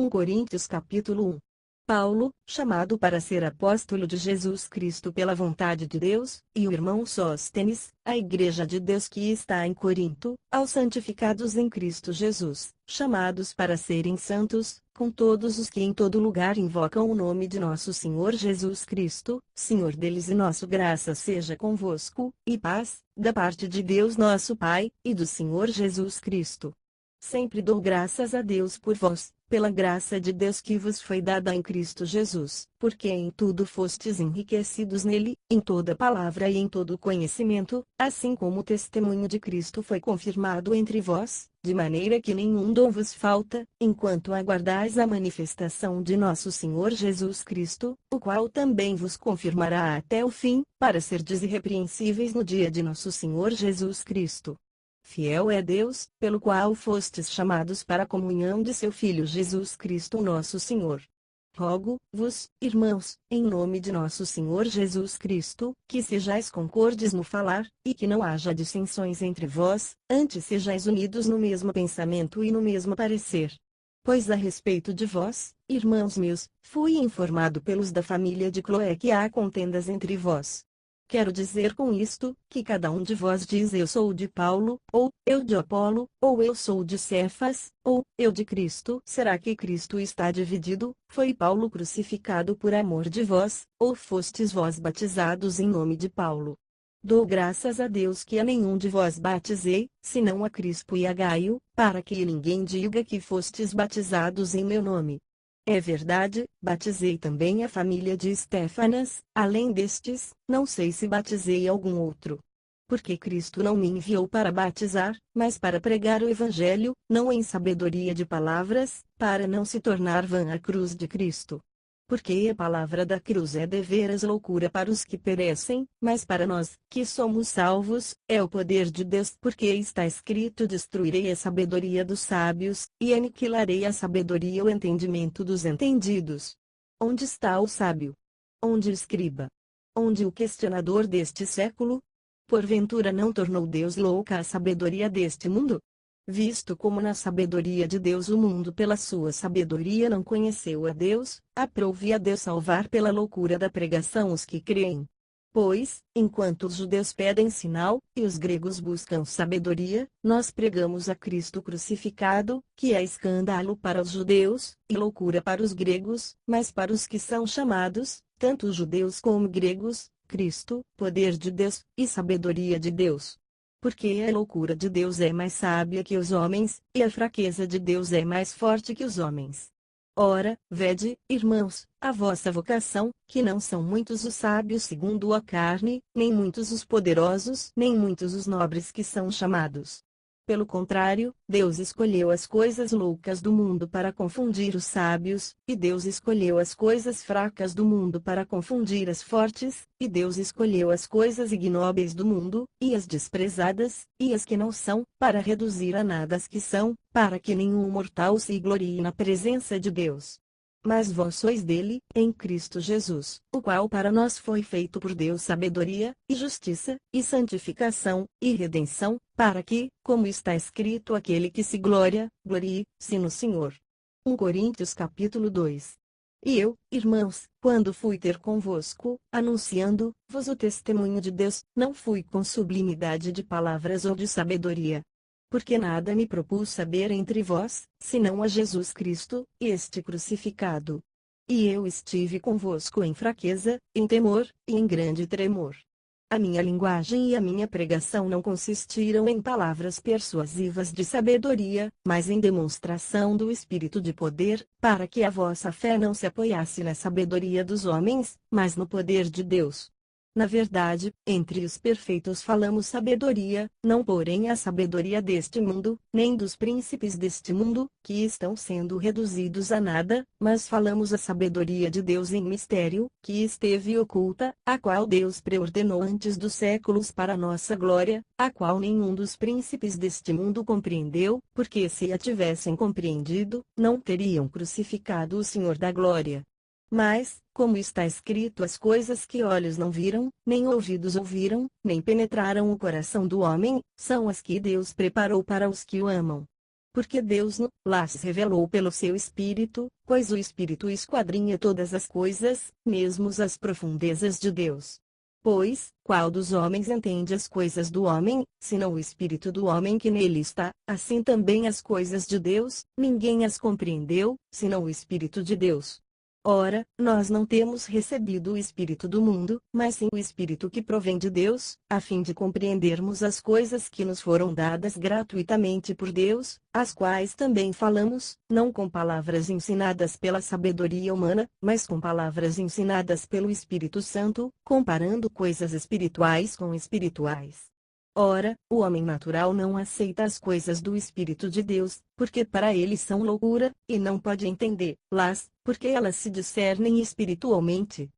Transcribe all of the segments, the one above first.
1 Coríntios capítulo 1. Paulo, chamado para ser apóstolo de Jesus Cristo pela vontade de Deus, e o irmão Sóstenes, a igreja de Deus que está em Corinto, aos santificados em Cristo Jesus, chamados para serem santos, com todos os que em todo lugar invocam o nome de nosso Senhor Jesus Cristo, Senhor deles, e nosso graça seja convosco, e paz, da parte de Deus nosso Pai, e do Senhor Jesus Cristo. Sempre dou graças a Deus por vós, pela graça de Deus que vos foi dada em Cristo Jesus, porque em tudo fostes enriquecidos nele, em toda palavra e em todo conhecimento, assim como o testemunho de Cristo foi confirmado entre vós, de maneira que nenhum dom vos falta, enquanto aguardais a manifestação de nosso Senhor Jesus Cristo, o qual também vos confirmará até o fim, para serdes irrepreensíveis no dia de nosso Senhor Jesus Cristo. Fiel é Deus, pelo qual fostes chamados para a comunhão de seu Filho Jesus Cristo nosso Senhor. Rogo-vos, irmãos, em nome de nosso Senhor Jesus Cristo, que sejais concordes no falar, e que não haja dissensões entre vós, antes sejais unidos no mesmo pensamento e no mesmo parecer. Pois a respeito de vós, irmãos meus, fui informado pelos da família de Cloé que há contendas entre vós. Quero dizer com isto, que cada um de vós diz eu sou de Paulo, ou eu de Apolo, ou eu sou de Cefas, ou eu de Cristo. Será que Cristo está dividido? Foi Paulo crucificado por amor de vós, ou fostes vós batizados em nome de Paulo? Dou graças a Deus que a nenhum de vós batizei, senão a Crispo e a Gaio, para que ninguém diga que fostes batizados em meu nome. É verdade, batizei também a família de Estéfanas, além destes, não sei se batizei algum outro. Porque Cristo não me enviou para batizar, mas para pregar o Evangelho, não em sabedoria de palavras, para não se tornar vã a cruz de Cristo. Porque a palavra da cruz é deveras loucura para os que perecem, mas para nós, que somos salvos, é o poder de Deus. Porque está escrito: destruirei a sabedoria dos sábios, e aniquilarei a sabedoria e o entendimento dos entendidos. Onde está o sábio? Onde o escriba? Onde o questionador deste século? Porventura não tornou Deus louca a sabedoria deste mundo? Visto como na sabedoria de Deus o mundo pela sua sabedoria não conheceu a Deus, aprove a Deus salvar pela loucura da pregação os que creem. Pois, enquanto os judeus pedem sinal, e os gregos buscam sabedoria, nós pregamos a Cristo crucificado, que é escândalo para os judeus, e loucura para os gregos, mas para os que são chamados, tanto judeus como gregos, Cristo, poder de Deus, e sabedoria de Deus. Porque a loucura de Deus é mais sábia que os homens, e a fraqueza de Deus é mais forte que os homens. Ora, vede, irmãos, a vossa vocação, que não são muitos os sábios segundo a carne, nem muitos os poderosos, nem muitos os nobres que são chamados. Pelo contrário, Deus escolheu as coisas loucas do mundo para confundir os sábios, e Deus escolheu as coisas fracas do mundo para confundir as fortes, e Deus escolheu as coisas ignóbeis do mundo, e as desprezadas, e as que não são, para reduzir a nada as que são, para que nenhum mortal se glorie na presença de Deus. Mas vós sois dele, em Cristo Jesus, o qual para nós foi feito por Deus sabedoria, e justiça, e santificação, e redenção, para que, como está escrito, aquele que se glorie-se no Senhor. 1 Coríntios capítulo 2. E eu, irmãos, quando fui ter convosco, anunciando-vos o testemunho de Deus, não fui com sublimidade de palavras ou de sabedoria. Porque nada me propus saber entre vós, senão a Jesus Cristo, este crucificado. E eu estive convosco em fraqueza, em temor, e em grande tremor. A minha linguagem e a minha pregação não consistiram em palavras persuasivas de sabedoria, mas em demonstração do Espírito de poder, para que a vossa fé não se apoiasse na sabedoria dos homens, mas no poder de Deus. Na verdade, entre os perfeitos falamos sabedoria, não porém a sabedoria deste mundo, nem dos príncipes deste mundo, que estão sendo reduzidos a nada, mas falamos a sabedoria de Deus em mistério, que esteve oculta, a qual Deus preordenou antes dos séculos para nossa glória, a qual nenhum dos príncipes deste mundo compreendeu, porque se a tivessem compreendido, não teriam crucificado o Senhor da glória. Mas, como está escrito, as coisas que olhos não viram, nem ouvidos ouviram, nem penetraram o coração do homem, são as que Deus preparou para os que o amam. porque Deus no lá se revelou pelo seu Espírito, pois o Espírito esquadrinha todas as coisas, mesmo as profundezas de Deus. Pois, qual dos homens entende as coisas do homem, senão o Espírito do homem que nele está? Assim também as coisas de Deus, ninguém as compreendeu, senão o Espírito de Deus. Ora, nós não temos recebido o Espírito do mundo, mas sim o Espírito que provém de Deus, a fim de compreendermos as coisas que nos foram dadas gratuitamente por Deus, as quais também falamos, não com palavras ensinadas pela sabedoria humana, mas com palavras ensinadas pelo Espírito Santo, comparando coisas espirituais com espirituais. Ora, o homem natural não aceita as coisas do Espírito de Deus, porque para ele são loucura, e não pode entendê-las, porque elas se discernem espiritualmente.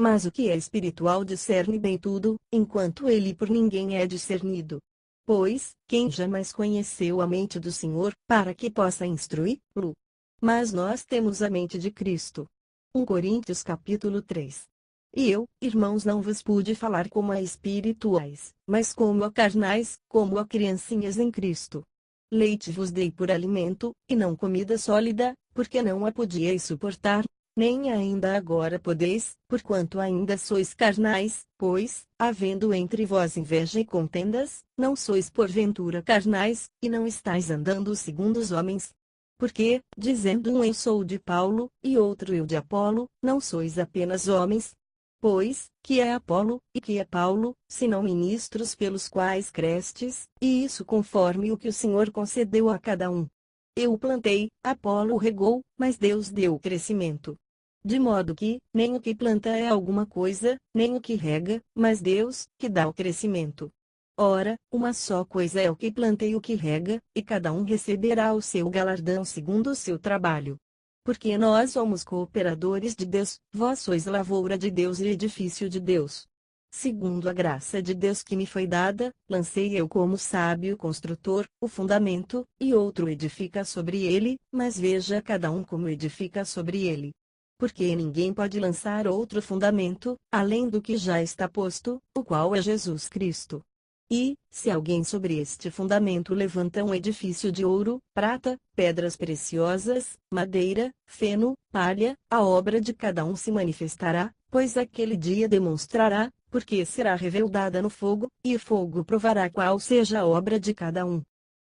Mas o que é espiritual discerne bem tudo, enquanto ele por ninguém é discernido. Pois, quem jamais conheceu a mente do Senhor, para que possa instruí-lo? Mas nós temos a mente de Cristo. 1 Coríntios capítulo 3. E eu, irmãos, não vos pude falar como a espirituais, mas como a carnais, como a criancinhas em Cristo. Leite vos dei por alimento, e não comida sólida, porque não a podíeis suportar, nem ainda agora podeis, porquanto ainda sois carnais, pois, havendo entre vós inveja e contendas, não sois porventura carnais, e não estáis andando segundo os homens. Porque, dizendo um eu sou de Paulo, e outro eu de Apolo, não sois apenas homens? Pois, que é Apolo, e que é Paulo, senão ministros pelos quais crestes, e isso conforme o que o Senhor concedeu a cada um. Eu o plantei, Apolo o regou, mas Deus deu o crescimento. De modo que, nem o que planta é alguma coisa, nem o que rega, mas Deus, que dá o crescimento. Ora, uma só coisa é o que planta e o que rega, e cada um receberá o seu galardão segundo o seu trabalho. Porque nós somos cooperadores de Deus, vós sois lavoura de Deus e edifício de Deus. Segundo a graça de Deus que me foi dada, lancei eu como sábio construtor, o fundamento, e outro edifica sobre ele, mas veja cada um como edifica sobre ele. Porque ninguém pode lançar outro fundamento, além do que já está posto, o qual é Jesus Cristo. E, se alguém sobre este fundamento levanta um edifício de ouro, prata, pedras preciosas, madeira, feno, palha, a obra de cada um se manifestará, pois aquele dia demonstrará, porque será revelada no fogo, e o fogo provará qual seja a obra de cada um.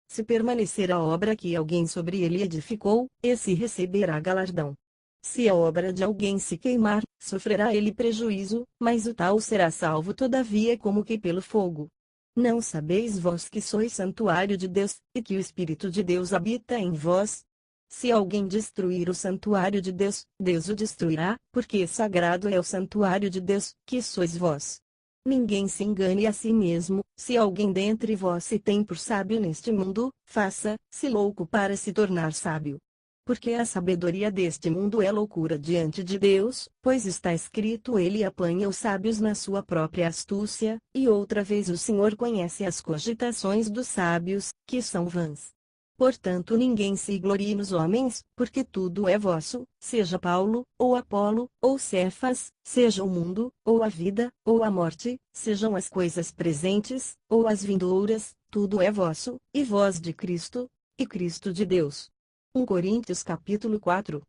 Se permanecer a obra que alguém sobre ele edificou, esse receberá galardão. Se a obra de alguém se queimar, sofrerá ele prejuízo, mas o tal será salvo todavia como que pelo fogo. Não sabeis vós que sois santuário de Deus, e que o Espírito de Deus habita em vós? Se alguém destruir o santuário de Deus, Deus o destruirá, porque sagrado é o santuário de Deus, que sois vós. Ninguém se engane a si mesmo, se alguém dentre vós se tem por sábio neste mundo, faça-se louco para se tornar sábio. Porque a sabedoria deste mundo é loucura diante de Deus, pois está escrito: ele apanha os sábios na sua própria astúcia, e outra vez o Senhor conhece as cogitações dos sábios, que são vãs. Portanto ninguém se glorie nos homens, porque tudo é vosso, seja Paulo, ou Apolo, ou Cefas, seja o mundo, ou a vida, ou a morte, sejam as coisas presentes, ou as vindouras, tudo é vosso, e vós de Cristo, e Cristo de Deus. 1 Coríntios capítulo 4.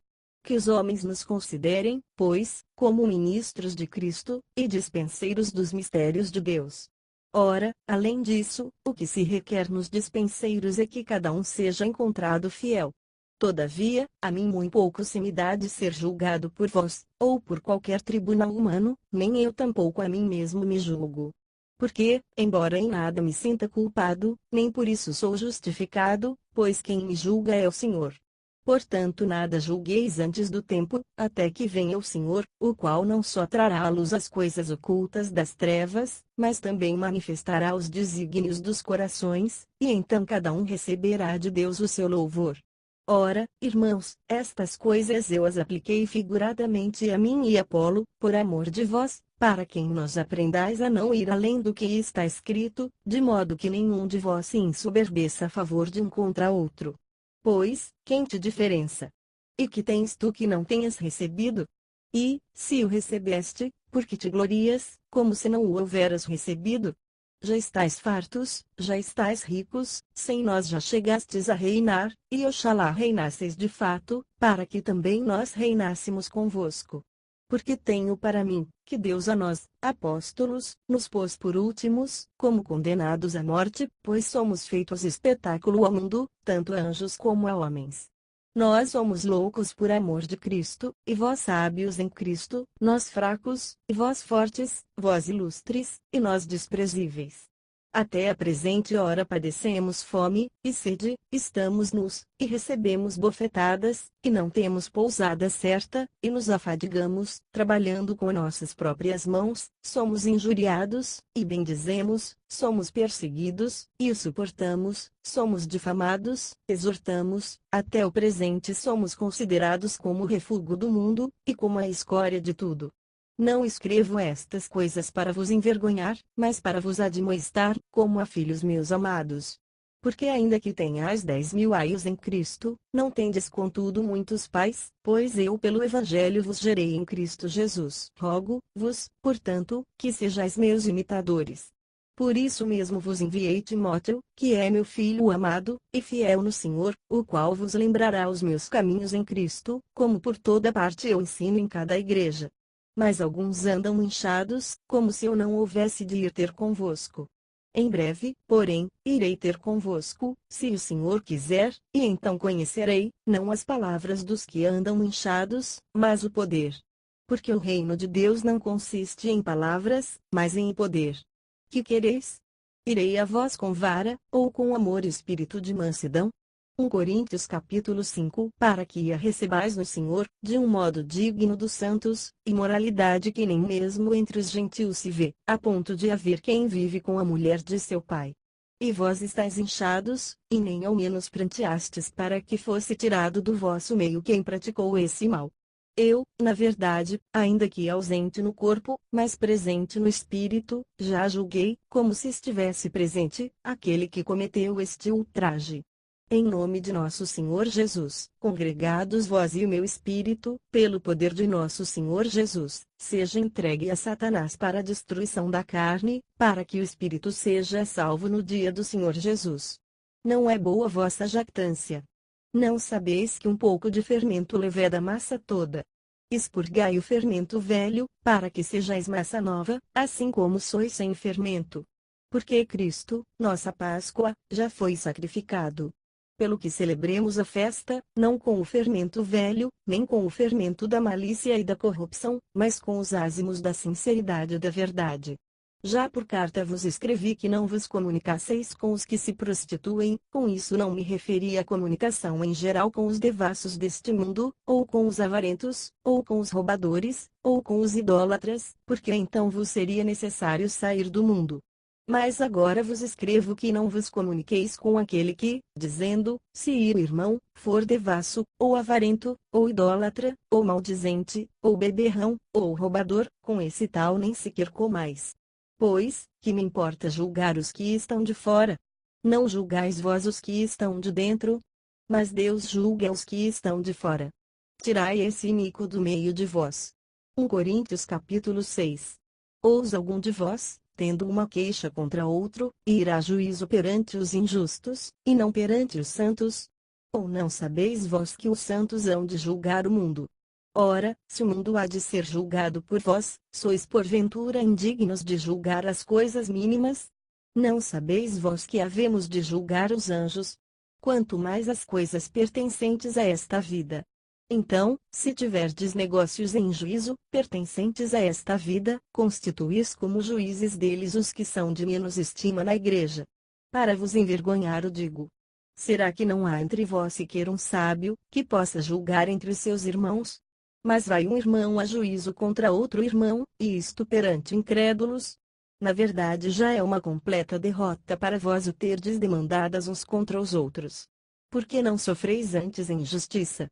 Que os homens nos considerem, pois, como ministros de Cristo, e dispenseiros dos mistérios de Deus. Ora, além disso, o que se requer nos dispenseiros é que cada um seja encontrado fiel. Todavia, a mim muito pouco se me dá de ser julgado por vós, ou por qualquer tribunal humano, nem eu tampouco a mim mesmo me julgo. Porque, embora em nada me sinta culpado, nem por isso sou justificado, pois quem me julga é o Senhor. Portanto nada julgueis antes do tempo, até que venha o Senhor, o qual não só trará à luz as coisas ocultas das trevas, mas também manifestará os desígnios dos corações, e então cada um receberá de Deus o seu louvor. Ora, irmãos, estas coisas eu as apliquei figuradamente a mim e a Apolo, por amor de vós, para que em nós aprendais a não ir além do que está escrito, de modo que nenhum de vós se ensoberbeça a favor de um contra outro. Pois, quem te diferença? E que tens tu que não tenhas recebido? E, se o recebeste, por que te glorias, como se não o houveras recebido? Já estáis fartos, já estáis ricos, sem nós já chegastes a reinar, e oxalá reinasseis de fato, para que também nós reinássemos convosco. Porque tenho para mim, que Deus a nós, apóstolos, nos pôs por últimos, como condenados à morte, pois somos feitos espetáculo ao mundo, tanto a anjos como a homens. Nós somos loucos por amor de Cristo, e vós sábios em Cristo, nós fracos, e vós fortes, vós ilustres, e nós desprezíveis. Até a presente hora padecemos fome, e sede, estamos nus, e recebemos bofetadas, e não temos pousada certa, e nos afadigamos, trabalhando com nossas próprias mãos, somos injuriados, e bendizemos, somos perseguidos, e o suportamos, somos difamados, exortamos, até o presente somos considerados como o refúgio do mundo, e como a escória de tudo. Não escrevo estas coisas para vos envergonhar, mas para vos admoestar, como a filhos meus amados. Porque ainda que tenhais 10.000 aios em Cristo, não tendes contudo muitos pais, pois eu pelo Evangelho vos gerei em Cristo Jesus. Rogo-vos, portanto, que sejais meus imitadores. Por isso mesmo vos enviei Timóteo, que é meu filho amado, e fiel no Senhor, o qual vos lembrará os meus caminhos em Cristo, como por toda parte eu ensino em cada igreja. Mas alguns andam inchados, como se eu não houvesse de ir ter convosco. Em breve, porém, irei ter convosco, se o Senhor quiser, e então conhecerei, não as palavras dos que andam inchados, mas o poder. Porque o reino de Deus não consiste em palavras, mas em poder. Que quereis? Irei a vós com vara, ou com amor e espírito de mansidão? 1 Coríntios capítulo 5 Para que a recebais no Senhor, de um modo digno dos santos, e moralidade que nem mesmo entre os gentios se vê, a ponto de haver quem vive com a mulher de seu pai. E vós estáis inchados, e nem ao menos pranteastes para que fosse tirado do vosso meio quem praticou esse mal. Eu, na verdade, ainda que ausente no corpo, mas presente no espírito, já julguei, como se estivesse presente, aquele que cometeu este ultraje. Em nome de nosso Senhor Jesus, congregados vós e o meu espírito, pelo poder de nosso Senhor Jesus, seja entregue a Satanás para a destruição da carne, para que o espírito seja salvo no dia do Senhor Jesus. Não é boa vossa jactância. Não sabeis que um pouco de fermento leveda a massa toda? Expurgai o fermento velho, para que sejais massa nova, assim como sois sem fermento. Porque Cristo, nossa Páscoa, já foi sacrificado. Pelo que celebremos a festa, não com o fermento velho, nem com o fermento da malícia e da corrupção, mas com os ázimos da sinceridade e da verdade. Já por carta vos escrevi que não vos comunicasseis com os que se prostituem, com isso não me referi à comunicação em geral com os devassos deste mundo, ou com os avarentos, ou com os roubadores, ou com os idólatras, porque então vos seria necessário sair do mundo. Mas agora vos escrevo que não vos comuniqueis com aquele que, dizendo, se o irmão, for devasso, ou avarento, ou idólatra, ou maldizente, ou beberrão, ou roubador, com esse tal nem sequer comais. Pois, que me importa julgar os que estão de fora? Não julgais vós os que estão de dentro? Mas Deus julga os que estão de fora. Tirai esse iníquo do meio de vós. 1 Coríntios capítulo 6. Ousa algum de vós, tendo uma queixa contra outro, ir a juízo perante os injustos, e não perante os santos? Ou não sabeis vós que os santos hão de julgar o mundo? Ora, se o mundo há de ser julgado por vós, sois porventura indignos de julgar as coisas mínimas? Não sabeis vós que havemos de julgar os anjos? Quanto mais as coisas pertencentes a esta vida. Então, se tiverdes negócios em juízo, pertencentes a esta vida, constituís como juízes deles os que são de menos estima na igreja. Para vos envergonhar o digo. Será que não há entre vós sequer um sábio, que possa julgar entre os seus irmãos? Mas vai um irmão a juízo contra outro irmão, e isto perante incrédulos? Na verdade já é uma completa derrota para vós o terdes demandadas uns contra os outros. Por que não sofreis antes a injustiça?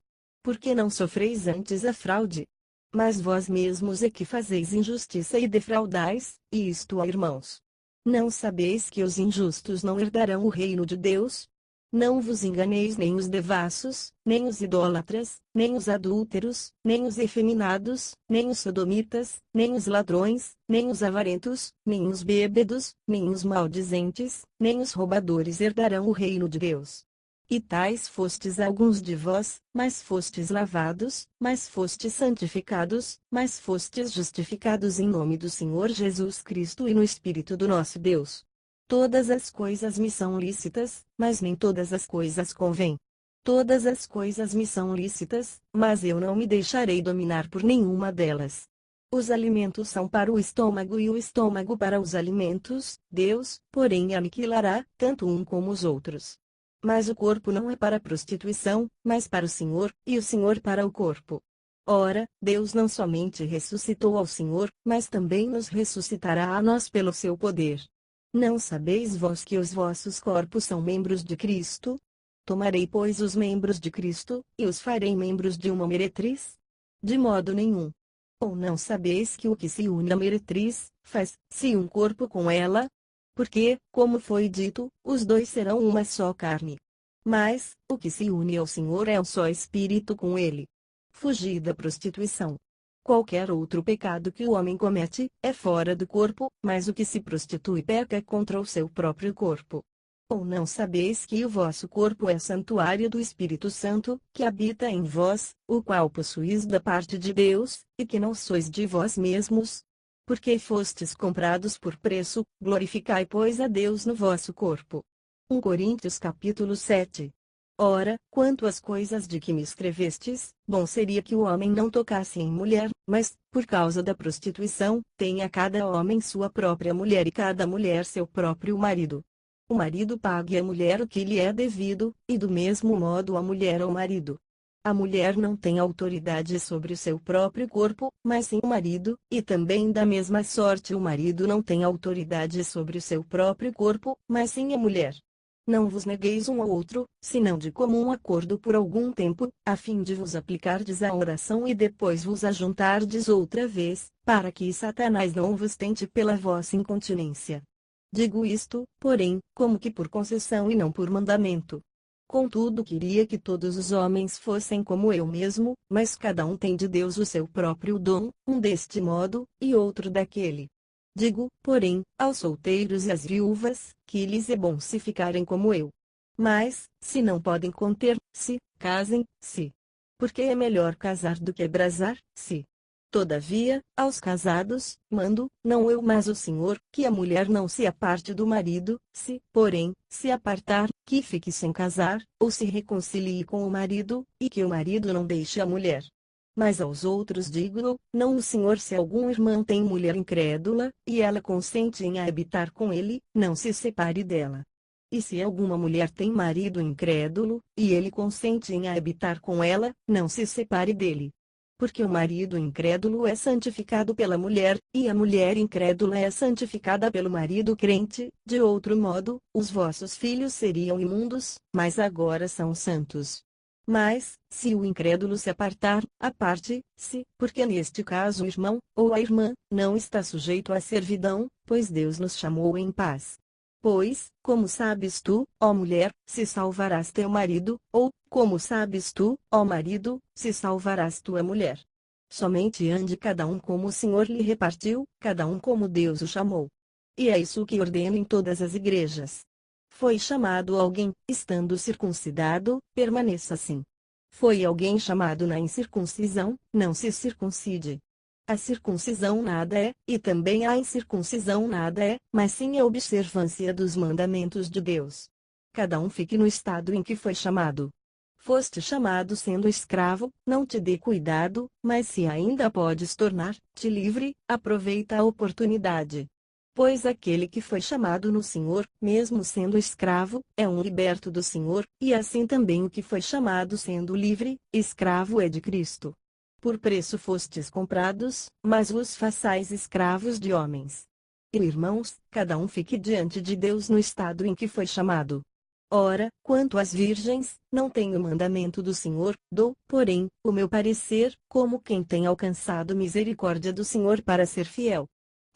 Por que não sofreis antes a fraude? Mas vós mesmos é que fazeis injustiça e defraudais, e isto, ó irmãos. Não sabeis que os injustos não herdarão o reino de Deus? Não vos enganeis, nem os devassos, nem os idólatras, nem os adúlteros, nem os efeminados, nem os sodomitas, nem os ladrões, nem os avarentos, nem os bêbedos, nem os maldizentes, nem os roubadores herdarão o reino de Deus. E tais fostes alguns de vós, mas fostes lavados, mas fostes santificados, mas fostes justificados em nome do Senhor Jesus Cristo e no Espírito do nosso Deus. Todas as coisas me são lícitas, mas nem todas as coisas convêm. Todas as coisas me são lícitas, mas eu não me deixarei dominar por nenhuma delas. Os alimentos são para o estômago e o estômago para os alimentos, Deus, porém, aniquilará tanto um como os outros. Mas o corpo não é para a prostituição, mas para o Senhor, e o Senhor para o corpo. Ora, Deus não somente ressuscitou ao Senhor, mas também nos ressuscitará a nós pelo seu poder. Não sabeis vós que os vossos corpos são membros de Cristo? Tomarei, pois, os membros de Cristo, e os farei membros de uma meretriz? De modo nenhum. Ou não sabeis que o que se une à meretriz, faz-se um corpo com ela? Porque, como foi dito, os dois serão uma só carne. Mas, o que se une ao Senhor é um só espírito com ele. Fugi da prostituição. Qualquer outro pecado que o homem comete, é fora do corpo, mas o que se prostitui peca contra o seu próprio corpo. Ou não sabeis que o vosso corpo é santuário do Espírito Santo, que habita em vós, o qual possuís da parte de Deus, e que não sois de vós mesmos? Porque fostes comprados por preço, glorificai, pois, a Deus no vosso corpo. 1 Coríntios capítulo 7. Ora, quanto às coisas de que me escrevestes, bom seria que o homem não tocasse em mulher, mas, por causa da prostituição, tenha cada homem sua própria mulher e cada mulher seu próprio marido. O marido pague à mulher o que lhe é devido, e do mesmo modo a mulher ao marido. A mulher não tem autoridade sobre o seu próprio corpo, mas sim o marido, e também da mesma sorte o marido não tem autoridade sobre o seu próprio corpo, mas sim a mulher. Não vos negueis um ao outro, senão de comum acordo por algum tempo, a fim de vos aplicardes à oração e depois vos ajuntardes outra vez, para que Satanás não vos tente pela vossa incontinência. Digo isto, porém, como que por concessão e não por mandamento. Contudo, queria que todos os homens fossem como eu mesmo, mas cada um tem de Deus o seu próprio dom, um deste modo, e outro daquele. Digo, porém, aos solteiros e às viúvas, que lhes é bom se ficarem como eu. Mas, se não podem conter-se, casem-se. Porque é melhor casar do que abrasar-se. Todavia, aos casados, mando, não eu mas o Senhor, que a mulher não se aparte do marido, se, porém, se apartar, que fique sem casar, ou se reconcilie com o marido, e que o marido não deixe a mulher. Mas aos outros digo, não o Senhor, se algum irmão tem mulher incrédula, e ela consente em habitar com ele, não se separe dela. E se alguma mulher tem marido incrédulo, e ele consente em habitar com ela, não se separe dele. Porque o marido incrédulo é santificado pela mulher, e a mulher incrédula é santificada pelo marido crente, de outro modo, os vossos filhos seriam imundos, mas agora são santos. Mas, se o incrédulo se apartar, aparte-se, porque neste caso o irmão, ou a irmã, não está sujeito à servidão, pois Deus nos chamou em paz. Pois, como sabes tu, ó mulher, se salvarás teu marido, ou, como sabes tu, ó marido, se salvarás tua mulher? Somente ande cada um como o Senhor lhe repartiu, cada um como Deus o chamou. E é isso que ordeno em todas as igrejas. Foi chamado alguém, estando circuncidado, permaneça assim. Foi alguém chamado na incircuncisão, não se circuncide. A circuncisão nada é, e também a incircuncisão nada é, mas sim a observância dos mandamentos de Deus. Cada um fique no estado em que foi chamado. Foste chamado sendo escravo, não te dê cuidado, mas se ainda podes tornar-te livre, aproveita a oportunidade. Pois aquele que foi chamado no Senhor, mesmo sendo escravo, é um liberto do Senhor, e assim também o que foi chamado sendo livre, escravo é de Cristo. Por preço fostes comprados, mas vos façais escravos de homens. E irmãos, cada um fique diante de Deus no estado em que foi chamado. Ora, quanto às virgens, não tenho mandamento do Senhor, dou, porém, o meu parecer, como quem tem alcançado misericórdia do Senhor para ser fiel.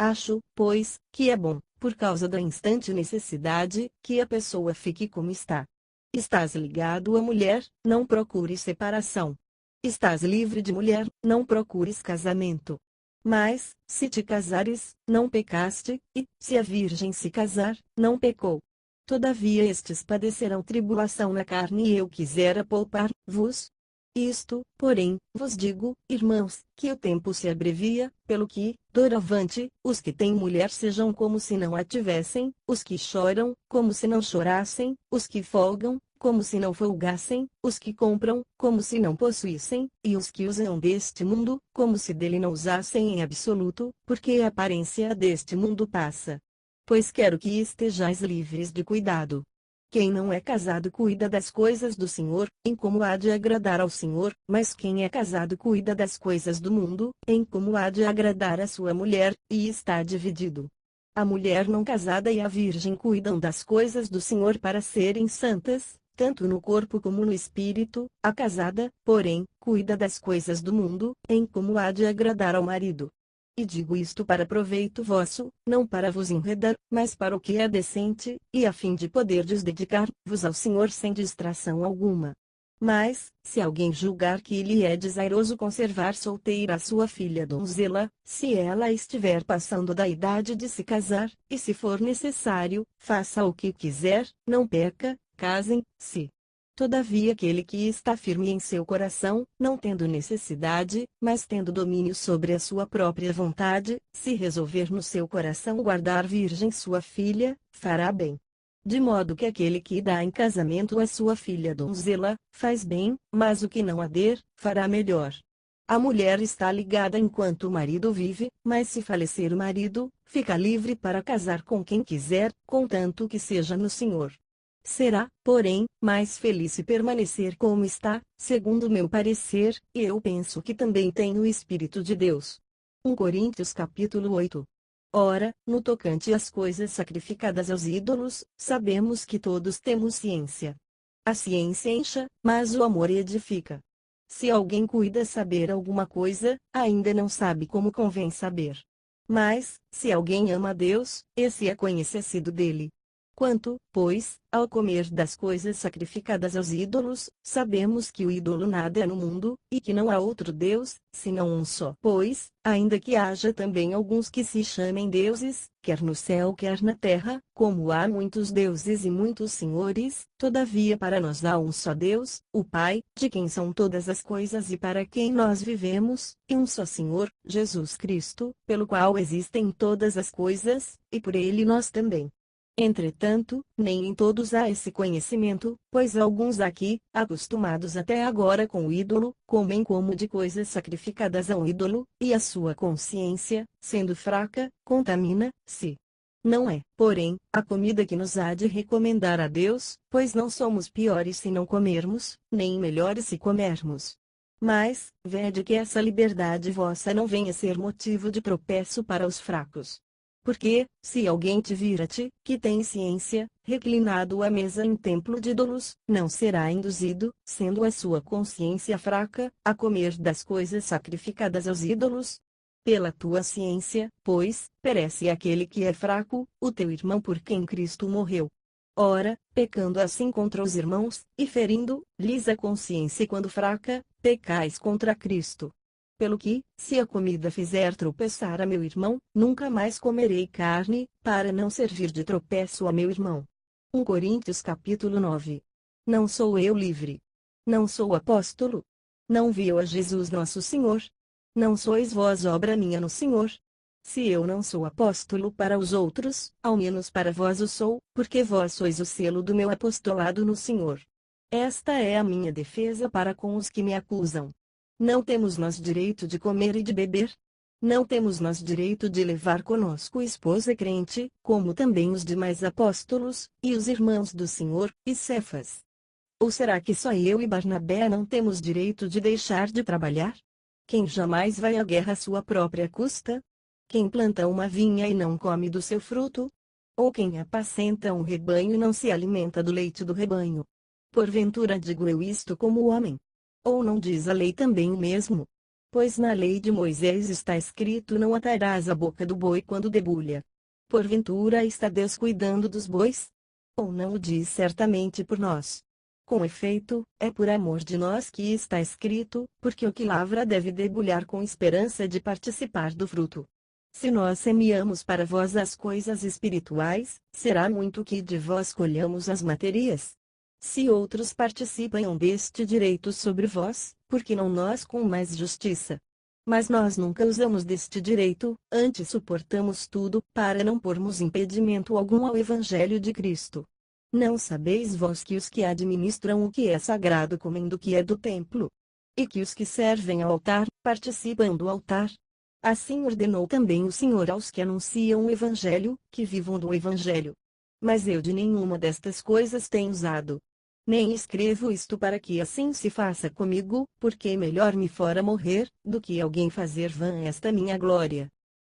Acho, pois, que é bom, por causa da instante necessidade, que a pessoa fique como está. Estás ligado à mulher, não procures separação. Estás livre de mulher, não procures casamento. Mas, se te casares, não pecaste, e, se a virgem se casar, não pecou. Todavia estes padecerão tribulação na carne e eu quisera poupar-vos. Isto, porém, vos digo, irmãos, que o tempo se abrevia, pelo que, doravante, os que têm mulher sejam como se não a tivessem, os que choram, como se não chorassem, os que folgam, como se não folgassem, os que compram, como se não possuíssem, e os que usam deste mundo, como se dele não usassem em absoluto, porque a aparência deste mundo passa. Pois quero que estejais livres de cuidado. Quem não é casado cuida das coisas do Senhor, em como há de agradar ao Senhor, mas quem é casado cuida das coisas do mundo, em como há de agradar a sua mulher, e está dividido. A mulher não casada e a virgem cuidam das coisas do Senhor para serem santas, tanto no corpo como no espírito. A casada, porém, cuida das coisas do mundo, em como há de agradar ao marido. E digo isto para proveito vosso, não para vos enredar, mas para o que é decente, e a fim de poderdes dedicar-vos ao Senhor sem distração alguma. Mas, se alguém julgar que lhe é desairoso conservar solteira a sua filha donzela, se ela estiver passando da idade de se casar, e se for necessário, faça o que quiser, não peca, casem-se. Todavia aquele que está firme em seu coração, não tendo necessidade, mas tendo domínio sobre a sua própria vontade, se resolver no seu coração guardar virgem sua filha, fará bem. De modo que aquele que dá em casamento a sua filha donzela, faz bem, mas o que não a der, fará melhor. A mulher está ligada enquanto o marido vive, mas se falecer o marido, fica livre para casar com quem quiser, contanto que seja no Senhor. Será, porém, mais feliz se permanecer como está, segundo meu parecer, e eu penso que também tem o Espírito de Deus. 1 Coríntios capítulo 8. Ora, no tocante às coisas sacrificadas aos ídolos, sabemos que todos temos ciência. A ciência enche, mas o amor edifica. Se alguém cuida saber alguma coisa, ainda não sabe como convém saber. Mas, se alguém ama a Deus, esse é conhecido dele. Quanto, pois, ao comer das coisas sacrificadas aos ídolos, sabemos que o ídolo nada é no mundo, e que não há outro Deus, senão um só. Pois, ainda que haja também alguns que se chamem deuses, quer no céu quer na terra, como há muitos deuses e muitos senhores, todavia para nós há um só Deus, o Pai, de quem são todas as coisas e para quem nós vivemos, e um só Senhor, Jesus Cristo, pelo qual existem todas as coisas, e por ele nós também. Entretanto, nem em todos há esse conhecimento, pois alguns aqui, acostumados até agora com o ídolo, comem como de coisas sacrificadas ao ídolo, e a sua consciência, sendo fraca, contamina-se. Não é, porém, a comida que nos há de recomendar a Deus, pois não somos piores se não comermos, nem melhores se comermos. Mas, vede que essa liberdade vossa não venha ser motivo de tropeço para os fracos. Porque, se alguém te vir a ti, que tem ciência, reclinado à mesa em templo de ídolos, não será induzido, sendo a sua consciência fraca, a comer das coisas sacrificadas aos ídolos? Pela tua ciência, pois, perece aquele que é fraco, o teu irmão por quem Cristo morreu. Ora, pecando assim contra os irmãos, e ferindo-lhes a consciência quando fraca, pecais contra Cristo. Pelo que, se a comida fizer tropeçar a meu irmão, nunca mais comerei carne, para não servir de tropeço a meu irmão. 1 Coríntios capítulo 9. Não sou eu livre? Não sou apóstolo? Não viu a Jesus nosso Senhor? Não sois vós obra minha no Senhor? Se eu não sou apóstolo para os outros, ao menos para vós o sou, porque vós sois o selo do meu apostolado no Senhor. Esta é a minha defesa para com os que me acusam. Não temos nós direito de comer e de beber? Não temos nós direito de levar conosco esposa crente, como também os demais apóstolos, e os irmãos do Senhor, e Cefas? Ou será que só eu e Barnabé não temos direito de deixar de trabalhar? Quem jamais vai à guerra à sua própria custa? Quem planta uma vinha e não come do seu fruto? Ou quem apacenta um rebanho e não se alimenta do leite do rebanho? Porventura digo eu isto como homem? Ou não diz a lei também o mesmo? Pois na lei de Moisés está escrito: não atarás a boca do boi quando debulha. Porventura está Deus cuidando dos bois? Ou não o diz certamente por nós? Com efeito, é por amor de nós que está escrito, porque o que lavra deve debulhar com esperança de participar do fruto. Se nós semeamos para vós as coisas espirituais, será muito que de vós colhamos as materiais. Se outros participam deste direito sobre vós, por que não nós com mais justiça? Mas nós nunca usamos deste direito, antes suportamos tudo, para não pormos impedimento algum ao Evangelho de Cristo. Não sabeis vós que os que administram o que é sagrado comem do que é do templo? E que os que servem ao altar, participam do altar? Assim ordenou também o Senhor aos que anunciam o Evangelho, que vivam do Evangelho. Mas eu de nenhuma destas coisas tenho usado. Nem escrevo isto para que assim se faça comigo, porque melhor me fora morrer, do que alguém fazer vã esta minha glória.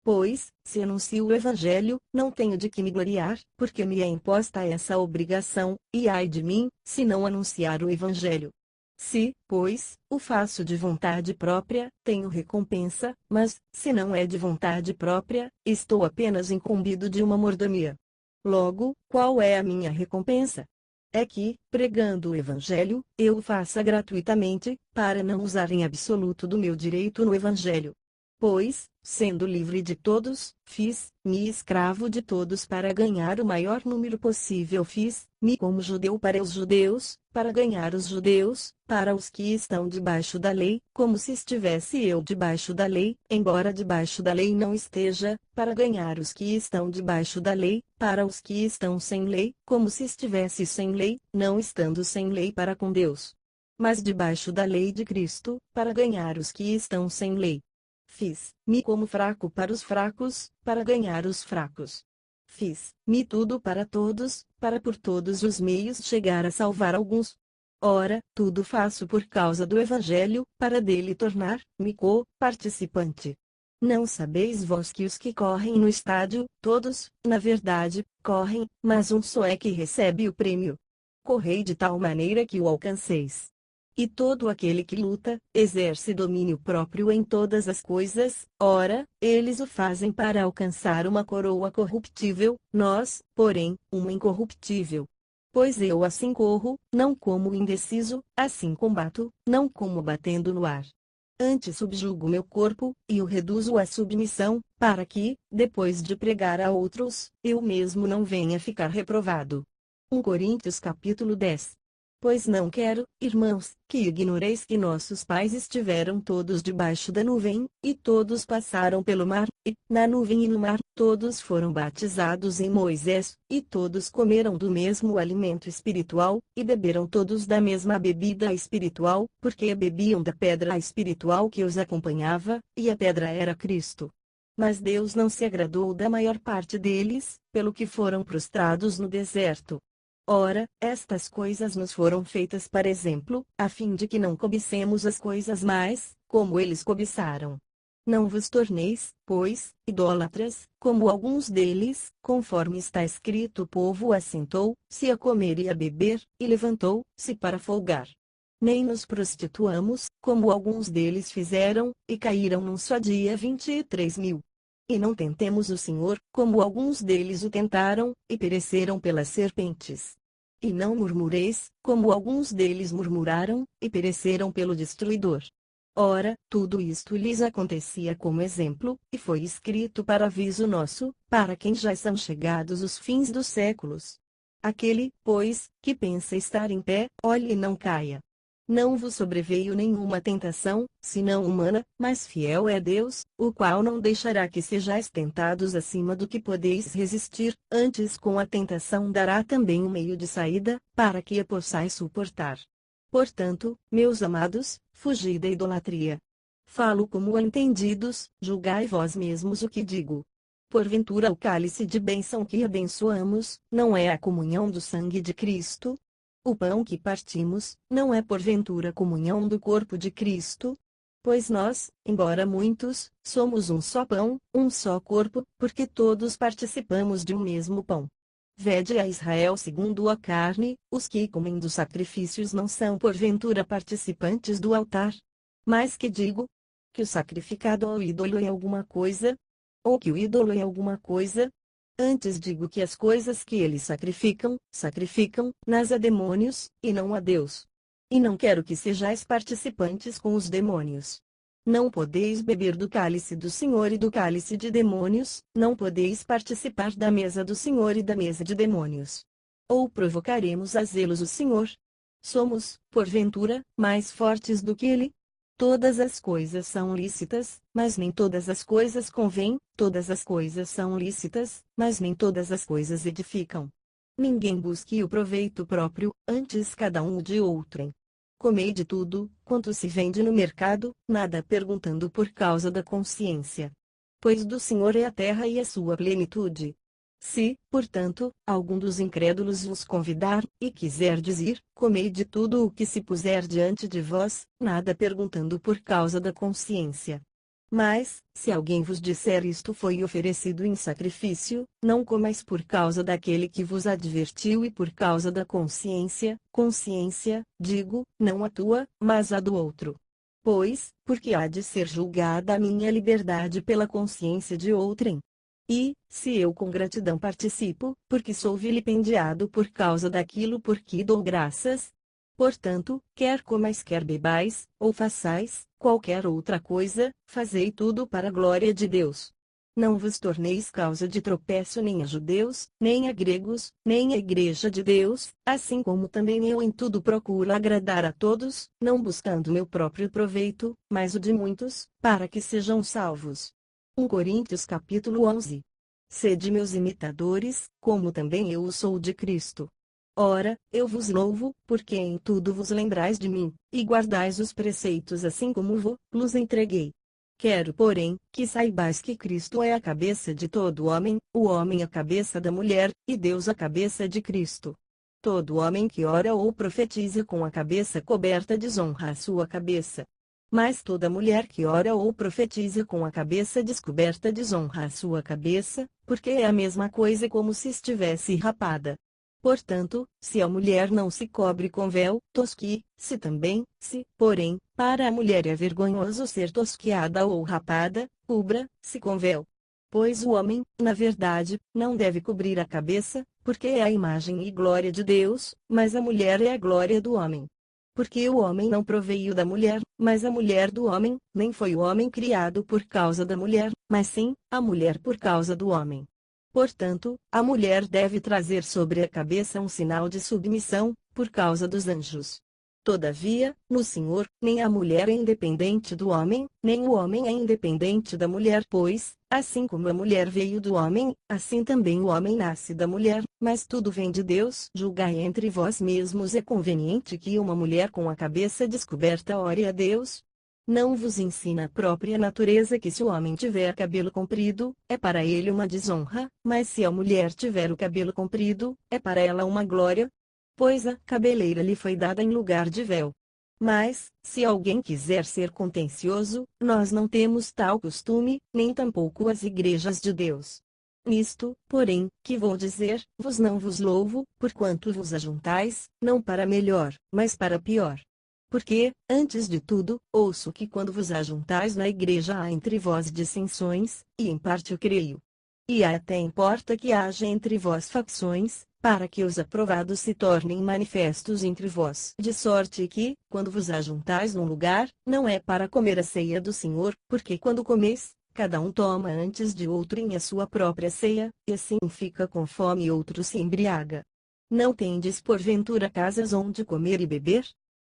Pois, se anuncio o Evangelho, não tenho de que me gloriar, porque me é imposta essa obrigação, e ai de mim, se não anunciar o Evangelho. Se, pois, o faço de vontade própria, tenho recompensa, mas, se não é de vontade própria, estou apenas incumbido de uma mordomia. Logo, qual é a minha recompensa? É que, pregando o Evangelho, eu o faça gratuitamente, para não usar em absoluto do meu direito no Evangelho. Pois, sendo livre de todos, fiz-me escravo de todos para ganhar o maior número possível. Fiz-me como judeu para os judeus, para ganhar os judeus, para os que estão debaixo da lei, como se estivesse eu debaixo da lei, embora debaixo da lei não esteja, para ganhar os que estão debaixo da lei, para os que estão sem lei, como se estivesse sem lei, não estando sem lei para com Deus. Mas debaixo da lei de Cristo, para ganhar os que estão sem lei. Fiz-me como fraco para os fracos, para ganhar os fracos. Fiz-me tudo para todos, para por todos os meios chegar a salvar alguns. Ora, tudo faço por causa do Evangelho, para dele tornar-me co-participante. Não sabeis vós que os que correm no estádio, todos, na verdade, correm, mas um só é que recebe o prêmio. Correi de tal maneira que o alcanceis. E todo aquele que luta, exerce domínio próprio em todas as coisas, ora, eles o fazem para alcançar uma coroa corruptível, nós, porém, uma incorruptível. Pois eu assim corro, não como indeciso, assim combato, não como batendo no ar. Antes subjugo meu corpo, e o reduzo à submissão, para que, depois de pregar a outros, eu mesmo não venha ficar reprovado. 1 Coríntios capítulo 10. Pois não quero, irmãos, que ignoreis que nossos pais estiveram todos debaixo da nuvem, e todos passaram pelo mar, e, na nuvem e no mar, todos foram batizados em Moisés, e todos comeram do mesmo alimento espiritual, e beberam todos da mesma bebida espiritual, porque bebiam da pedra espiritual que os acompanhava, e a pedra era Cristo. Mas Deus não se agradou da maior parte deles, pelo que foram prostrados no deserto. Ora, estas coisas nos foram feitas para exemplo, a fim de que não cobicemos as coisas mais, como eles cobiçaram. Não vos torneis, pois, idólatras, como alguns deles, conforme está escrito: o povo assentou-se a comer e a beber, e levantou-se para folgar. Nem nos prostituamos, como alguns deles fizeram, e caíram num só dia 23.000. E não tentemos o Senhor, como alguns deles o tentaram, e pereceram pelas serpentes. E não murmureis, como alguns deles murmuraram, e pereceram pelo destruidor. Ora, tudo isto lhes acontecia como exemplo, e foi escrito para aviso nosso, para quem já são chegados os fins dos séculos. Aquele, pois, que pensa estar em pé, olhe e não caia. Não vos sobreveio nenhuma tentação, senão humana, mas fiel é Deus, o qual não deixará que sejais tentados acima do que podeis resistir, antes com a tentação dará também um meio de saída, para que a possais suportar. Portanto, meus amados, fugi da idolatria. Falo como entendidos, julgai vós mesmos o que digo. Porventura o cálice de bênção que abençoamos, não é a comunhão do sangue de Cristo? O pão que partimos, não é porventura comunhão do corpo de Cristo? Pois nós, embora muitos, somos um só pão, um só corpo, porque todos participamos de um mesmo pão. Vede a Israel segundo a carne, os que comem dos sacrifícios não são porventura participantes do altar? Mas que digo? Que o sacrificado ao ídolo é alguma coisa? Ou que o ídolo é alguma coisa? Antes digo que as coisas que eles sacrificam-nas a demônios, e não a Deus. E não quero que sejais participantes com os demônios. Não podeis beber do cálice do Senhor e do cálice de demônios, não podeis participar da mesa do Senhor e da mesa de demônios. Ou provocaremos a zelos o Senhor? Somos, porventura, mais fortes do que ele? Todas as coisas são lícitas, mas nem todas as coisas convêm, todas as coisas são lícitas, mas nem todas as coisas edificam. Ninguém busque o proveito próprio, antes cada um o de outrem. Comei de tudo, quanto se vende no mercado, nada perguntando por causa da consciência. Pois do Senhor é a terra e a sua plenitude. Se, portanto, algum dos incrédulos vos convidar, e quiserdes ir, comei de tudo o que se puser diante de vós, nada perguntando por causa da consciência. Mas, se alguém vos disser isto foi oferecido em sacrifício, não comais por causa daquele que vos advertiu e por causa da consciência, digo, não a tua, mas a do outro. Pois, porque há de ser julgada a minha liberdade pela consciência de outrem? E, se eu com gratidão participo, porque sou vilipendiado por causa daquilo por que dou graças? Portanto, quer comais quer bebais, ou façais, qualquer outra coisa, fazei tudo para a glória de Deus. Não vos torneis causa de tropeço nem a judeus, nem a gregos, nem a igreja de Deus, assim como também eu em tudo procuro agradar a todos, não buscando meu próprio proveito, mas o de muitos, para que sejam salvos. 1 Coríntios capítulo 11. Sede meus imitadores, como também eu o sou de Cristo. Ora, eu vos louvo, porque em tudo vos lembrais de mim, e guardais os preceitos assim como vos entreguei. Quero, porém, que saibais que Cristo é a cabeça de todo homem, o homem a cabeça da mulher, e Deus a cabeça de Cristo. Todo homem que ora ou profetiza com a cabeça coberta desonra a sua cabeça. Mas toda mulher que ora ou profetiza com a cabeça descoberta desonra a sua cabeça, porque é a mesma coisa como se estivesse rapada. Portanto, se a mulher não se cobre com véu, tosque-se também, se, porém, para a mulher é vergonhoso ser tosquiada ou rapada, cubra-se com véu. Pois o homem, na verdade, não deve cobrir a cabeça, porque é a imagem e glória de Deus, mas a mulher é a glória do homem. Porque o homem não proveio da mulher, mas a mulher do homem, nem foi o homem criado por causa da mulher, mas sim, a mulher por causa do homem. Portanto, a mulher deve trazer sobre a cabeça um sinal de submissão, por causa dos anjos. Todavia, no Senhor, nem a mulher é independente do homem, nem o homem é independente da mulher, pois, assim como a mulher veio do homem, assim também o homem nasce da mulher, mas tudo vem de Deus. Julgai entre vós mesmos: é conveniente que uma mulher com a cabeça descoberta ore a Deus? Não vos ensina a própria natureza que se o homem tiver cabelo comprido, é para ele uma desonra, mas se a mulher tiver o cabelo comprido, é para ela uma glória? Pois a cabeleira lhe foi dada em lugar de véu. Mas, se alguém quiser ser contencioso, nós não temos tal costume, nem tampouco as igrejas de Deus. Nisto, porém, que vou dizer, vos não vos louvo, porquanto vos ajuntais, não para melhor, mas para pior. Porque, antes de tudo, ouço que quando vos ajuntais na igreja há entre vós dissensões, e em parte eu creio. E até importa que haja entre vós facções, para que os aprovados se tornem manifestos entre vós. De sorte que, quando vos ajuntais num lugar, não é para comer a ceia do Senhor, porque quando comeis, cada um toma antes de outrem a sua própria ceia, e assim fica com fome e outro se embriaga. Não tendes porventura casas onde comer e beber?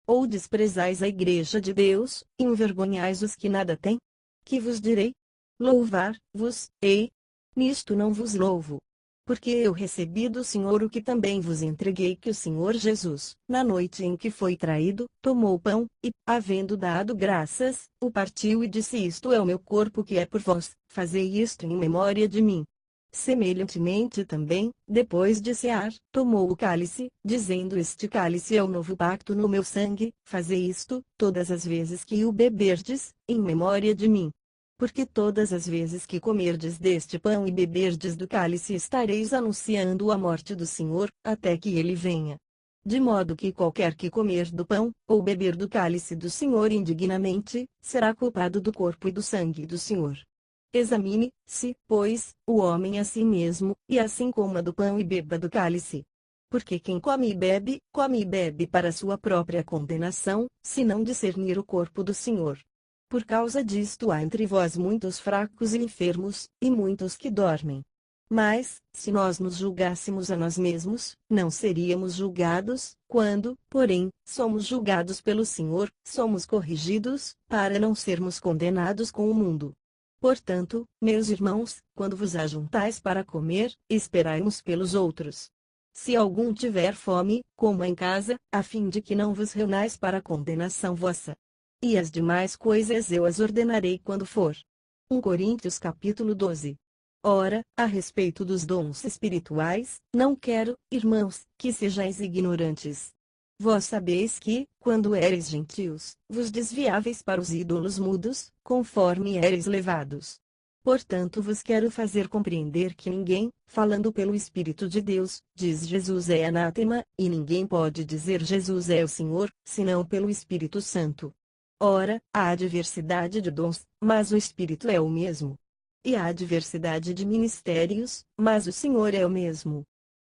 Ou desprezais a igreja de Deus, e envergonhais os que nada têm? Que vos direi? Louvar-vos-ei? Nisto não vos louvo. Porque eu recebi do Senhor o que também vos entreguei, que o Senhor Jesus, na noite em que foi traído, tomou o pão, e, havendo dado graças, o partiu e disse: isto é o meu corpo que é por vós, fazei isto em memória de mim. Semelhantemente também, depois de cear, tomou o cálice, dizendo: este cálice é o novo pacto no meu sangue, fazei isto, todas as vezes que o beberdes, em memória de mim. Porque todas as vezes que comerdes deste pão e beberdes do cálice estareis anunciando a morte do Senhor, até que ele venha. De modo que qualquer que comer do pão, ou beber do cálice do Senhor indignamente, será culpado do corpo e do sangue do Senhor. Examine-se, pois, o homem a si mesmo, e assim coma do pão e beba do cálice. Porque quem come e bebe para sua própria condenação, se não discernir o corpo do Senhor. Por causa disto há entre vós muitos fracos e enfermos, e muitos que dormem. Mas, se nós nos julgássemos a nós mesmos, não seríamos julgados, quando, porém, somos julgados pelo Senhor, somos corrigidos, para não sermos condenados com o mundo. Portanto, meus irmãos, quando vos ajuntais para comer, esperai uns pelos outros. Se algum tiver fome, coma em casa, a fim de que não vos reunais para condenação vossa. E as demais coisas eu as ordenarei quando for. 1 Coríntios capítulo 12. Ora, a respeito dos dons espirituais, não quero, irmãos, que sejais ignorantes. Vós sabeis que, quando éreis gentios, vos desviáveis para os ídolos mudos, conforme éreis levados. Portanto vos quero fazer compreender que ninguém, falando pelo Espírito de Deus, diz Jesus é anátema, e ninguém pode dizer Jesus é o Senhor, senão pelo Espírito Santo. Ora, há diversidade de dons, mas o Espírito é o mesmo. E há diversidade de ministérios, mas o Senhor é o mesmo.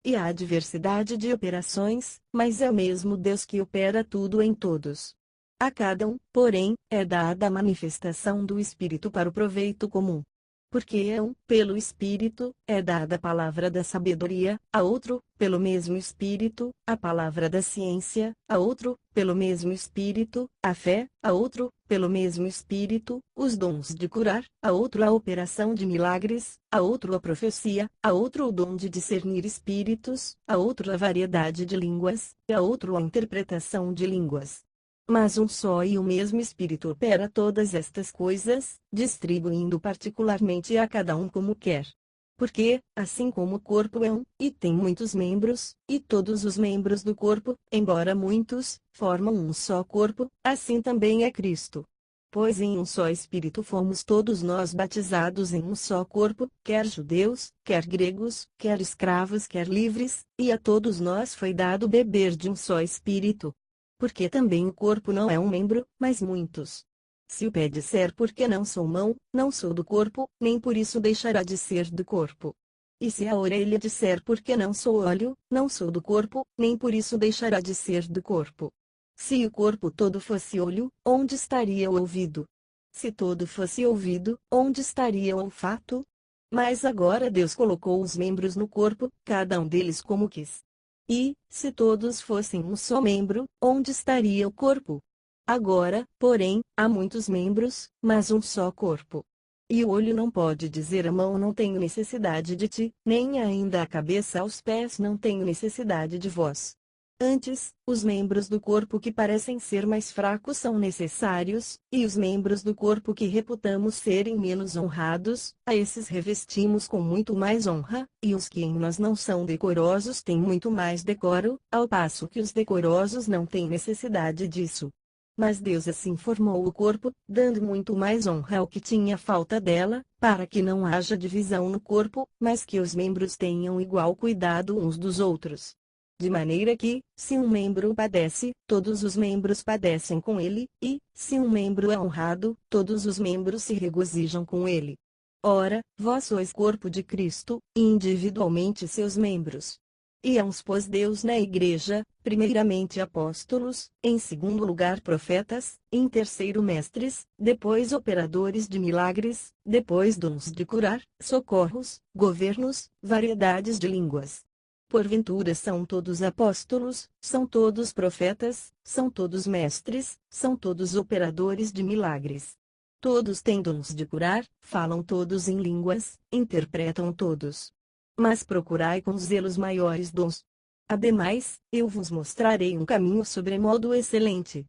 E há diversidade de operações, mas é o mesmo Deus que opera tudo em todos. A cada um, porém, é dada a manifestação do Espírito para o proveito comum. Porque a um, pelo Espírito, é dada a palavra da sabedoria, a outro, pelo mesmo Espírito, a palavra da ciência, a outro, pelo mesmo Espírito, a fé, a outro, pelo mesmo Espírito, os dons de curar, a outro a operação de milagres, a outro a profecia, a outro o dom de discernir espíritos, a outro a variedade de línguas, a outro a interpretação de línguas. Mas um só e o mesmo Espírito opera todas estas coisas, distribuindo particularmente a cada um como quer. Porque, assim como o corpo é um, e tem muitos membros, e todos os membros do corpo, embora muitos, formam um só corpo, assim também é Cristo. Pois em um só Espírito fomos todos nós batizados em um só corpo, quer judeus, quer gregos, quer escravos, quer livres, e a todos nós foi dado beber de um só Espírito. Porque também o corpo não é um membro, mas muitos. Se o pé disser porque não sou mão, não sou do corpo, nem por isso deixará de ser do corpo. E se a orelha disser porque não sou olho, não sou do corpo, nem por isso deixará de ser do corpo. Se o corpo todo fosse olho, onde estaria o ouvido? Se todo fosse ouvido, onde estaria o olfato? Mas agora Deus colocou os membros no corpo, cada um deles como quis. E, se todos fossem um só membro, onde estaria o corpo? Agora, porém, há muitos membros, mas um só corpo. E o olho não pode dizer à mão não tenho necessidade de ti, nem ainda a cabeça aos pés não tenho necessidade de vós. Antes, os membros do corpo que parecem ser mais fracos são necessários, e os membros do corpo que reputamos serem menos honrados, a esses revestimos com muito mais honra, e os que em nós não são decorosos têm muito mais decoro, ao passo que os decorosos não têm necessidade disso. Mas Deus assim formou o corpo, dando muito mais honra ao que tinha falta dela, para que não haja divisão no corpo, mas que os membros tenham igual cuidado uns dos outros. De maneira que, se um membro padece, todos os membros padecem com ele, e, se um membro é honrado, todos os membros se regozijam com ele. Ora, vós sois corpo de Cristo, e individualmente seus membros. E uns pôs Deus na igreja, primeiramente apóstolos, em segundo lugar profetas, em terceiro mestres, depois operadores de milagres, depois dons de curar, socorros, governos, variedades de línguas. Porventura são todos apóstolos, são todos profetas, são todos mestres, são todos operadores de milagres. Todos têm dons de curar, falam todos em línguas, interpretam todos. Mas procurai com zelo os maiores dons. Ademais, eu vos mostrarei um caminho sobremodo excelente.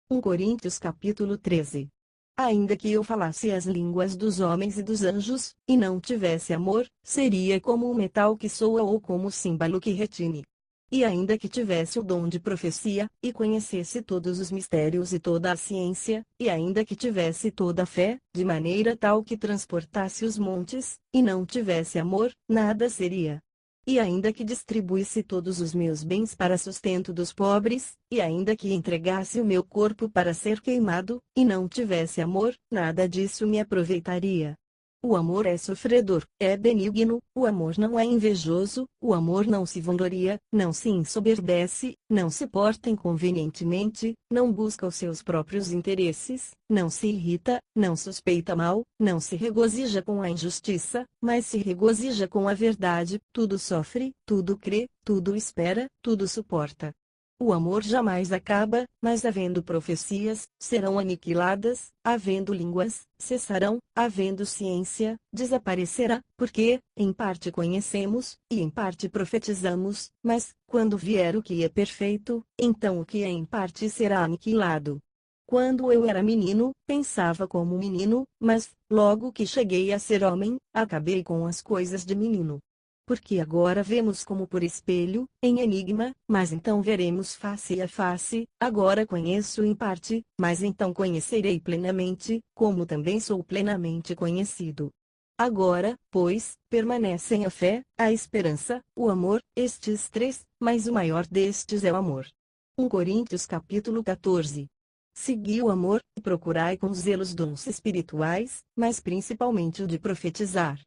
1 Coríntios capítulo 13. Ainda que eu falasse as línguas dos homens e dos anjos, e não tivesse amor, seria como um metal que soa ou como o símbolo que retine. E ainda que tivesse o dom de profecia, e conhecesse todos os mistérios e toda a ciência, e ainda que tivesse toda a fé, de maneira tal que transportasse os montes, e não tivesse amor, nada seria. E ainda que distribuísse todos os meus bens para sustento dos pobres, e ainda que entregasse o meu corpo para ser queimado, e não tivesse amor, nada disso me aproveitaria. O amor é sofredor, é benigno, o amor não é invejoso, o amor não se vangloria, não se ensoberbece, não se porta inconvenientemente, não busca os seus próprios interesses, não se irrita, não suspeita mal, não se regozija com a injustiça, mas se regozija com a verdade, tudo sofre, tudo crê, tudo espera, tudo suporta. O amor jamais acaba, mas havendo profecias, serão aniquiladas, havendo línguas, cessarão, havendo ciência, desaparecerá, porque, em parte conhecemos, e em parte profetizamos, mas, quando vier o que é perfeito, então o que é em parte será aniquilado. Quando eu era menino, pensava como menino, mas, logo que cheguei a ser homem, acabei com as coisas de menino. Porque agora vemos como por espelho, em enigma, mas então veremos face a face, agora conheço em parte, mas então conhecerei plenamente, como também sou plenamente conhecido. Agora, pois, permanecem a fé, a esperança, o amor, estes três, mas o maior destes é o amor. 1 Coríntios capítulo 14. Segui o amor, e procurai com zelo os dons espirituais, mas principalmente o de profetizar.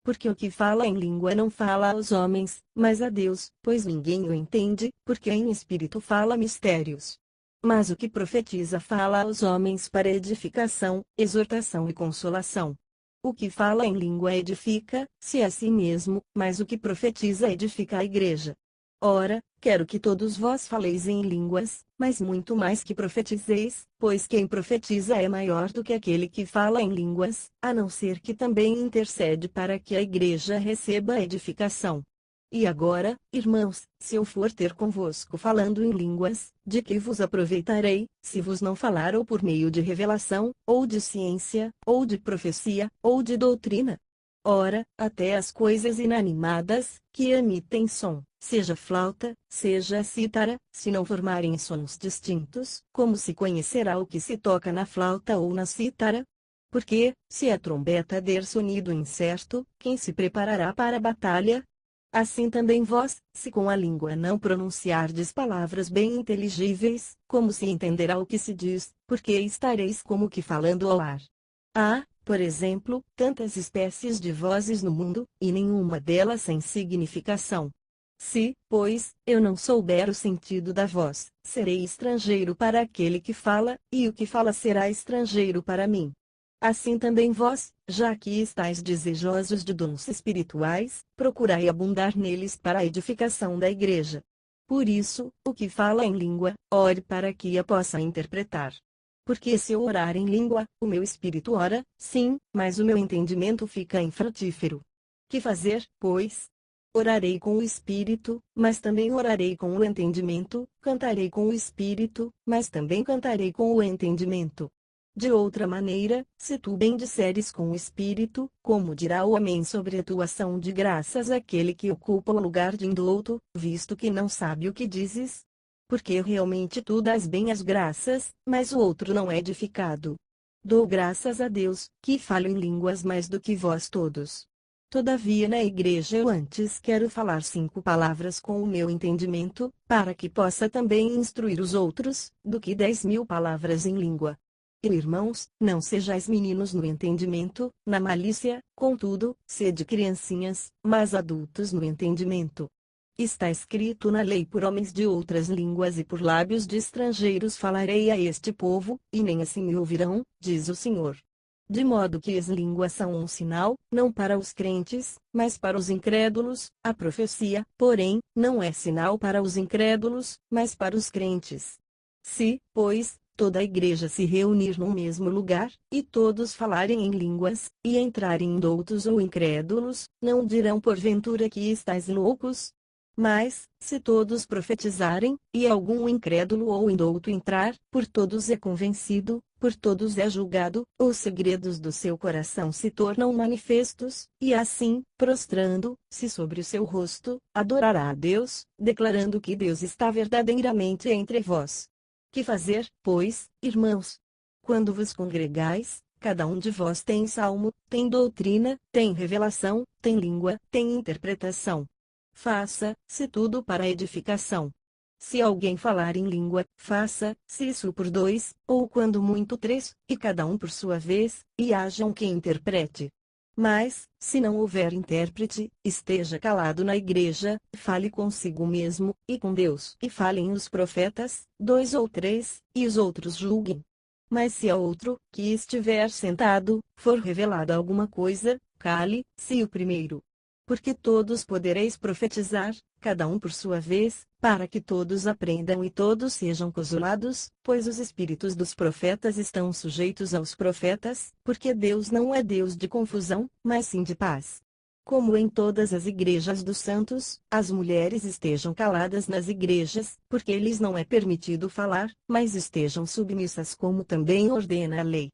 Porque o que fala em língua não fala aos homens, mas a Deus, pois ninguém o entende, porque em espírito fala mistérios. Mas o que profetiza fala aos homens para edificação, exortação e consolação. O que fala em língua edifica-se a si mesmo, mas o que profetiza edifica a igreja. Ora, quero que todos vós faleis em línguas, mas muito mais que profetizeis, pois quem profetiza é maior do que aquele que fala em línguas, a não ser que também intercede para que a igreja receba a edificação. E agora, irmãos, se eu for ter convosco falando em línguas, de que vos aproveitarei, se vos não falar ou por meio de revelação, ou de ciência, ou de profecia, ou de doutrina? Ora, até as coisas inanimadas, que emitem som, seja flauta, seja cítara, se não formarem sons distintos, como se conhecerá o que se toca na flauta ou na cítara? Porque, se a trombeta der sonido incerto, quem se preparará para a batalha? Assim também vós, se com a língua não pronunciardes palavras bem inteligíveis, como se entenderá o que se diz, porque estareis como que falando ao ar. Há, por exemplo, tantas espécies de vozes no mundo, e nenhuma delas sem significação. Se, pois, eu não souber o sentido da voz, serei estrangeiro para aquele que fala, e o que fala será estrangeiro para mim. Assim também vós, já que estáis desejosos de dons espirituais, procurai abundar neles para a edificação da igreja. Por isso, o que fala em língua, ore para que a possa interpretar. Porque se eu orar em língua, o meu espírito ora, sim, mas o meu entendimento fica infrutífero. Que fazer, pois? Orarei com o espírito, mas também orarei com o entendimento, cantarei com o espírito, mas também cantarei com o entendimento. De outra maneira, se tu bendisseres com o espírito, como dirá o amém sobre a tua ação de graças àquele que ocupa o lugar de indouto, visto que não sabe o que dizes? Porque realmente tu dás bem as graças, mas o outro não é edificado. Dou graças a Deus, que falo em línguas mais do que vós todos. Todavia na igreja eu antes quero falar 5 palavras com o meu entendimento, para que possa também instruir os outros, do que 10.000 palavras em língua. E irmãos, não sejais meninos no entendimento, na malícia, contudo, sede criancinhas, mas adultos no entendimento. Está escrito na lei: por homens de outras línguas e por lábios de estrangeiros falarei a este povo, e nem assim me ouvirão, diz o Senhor. De modo que as línguas são um sinal, não para os crentes, mas para os incrédulos, a profecia, porém, não é sinal para os incrédulos, mas para os crentes. Se, pois, toda a igreja se reunir num mesmo lugar, e todos falarem em línguas, e entrarem indoutos ou incrédulos, não dirão porventura que estáis loucos? Mas, se todos profetizarem, e algum incrédulo ou indouto entrar, por todos é convencido, por todos é julgado, os segredos do seu coração se tornam manifestos, e assim, prostrando-se sobre o seu rosto, adorará a Deus, declarando que Deus está verdadeiramente entre vós. Que fazer, pois, irmãos? Quando vos congregais, cada um de vós tem salmo, tem doutrina, tem revelação, tem língua, tem interpretação. Faça-se tudo para a edificação. Se alguém falar em língua, faça-se isso por 2, ou quando muito 3, e cada um por sua vez, e haja um que interprete. Mas, se não houver intérprete, esteja calado na igreja, fale consigo mesmo, e com Deus. E falem os profetas, 2 ou 3, e os outros julguem. Mas se a outro, que estiver sentado, for revelada alguma coisa, cale-se o primeiro. Porque todos podereis profetizar, cada um por sua vez, para que todos aprendam e todos sejam consolados, pois os espíritos dos profetas estão sujeitos aos profetas, porque Deus não é Deus de confusão, mas sim de paz. Como em todas as igrejas dos santos, as mulheres estejam caladas nas igrejas, porque lhes não é permitido falar, mas estejam submissas como também ordena a lei.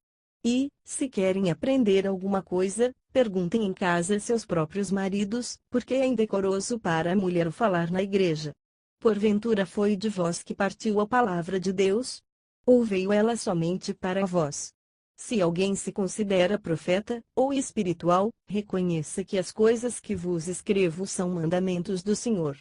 E, se querem aprender alguma coisa, perguntem em casa seus próprios maridos, porque é indecoroso para a mulher falar na igreja. Porventura foi de vós que partiu a palavra de Deus? Ou veio ela somente para vós? Se alguém se considera profeta, ou espiritual, reconheça que as coisas que vos escrevo são mandamentos do Senhor.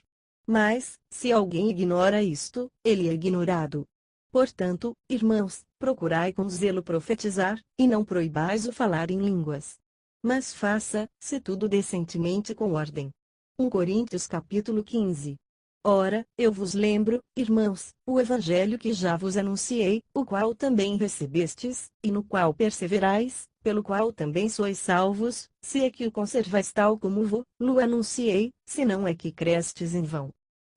Mas, se alguém ignora isto, ele é ignorado. Portanto, irmãos, procurai com zelo profetizar, e não proibais o falar em línguas. Mas faça-se tudo decentemente com ordem. 1 Coríntios capítulo 15. Ora, eu vos lembro, irmãos, o evangelho que já vos anunciei, o qual também recebestes, e no qual perseverais, pelo qual também sois salvos, se é que o conservais tal como vos-lo anunciei, se não é que crestes em vão.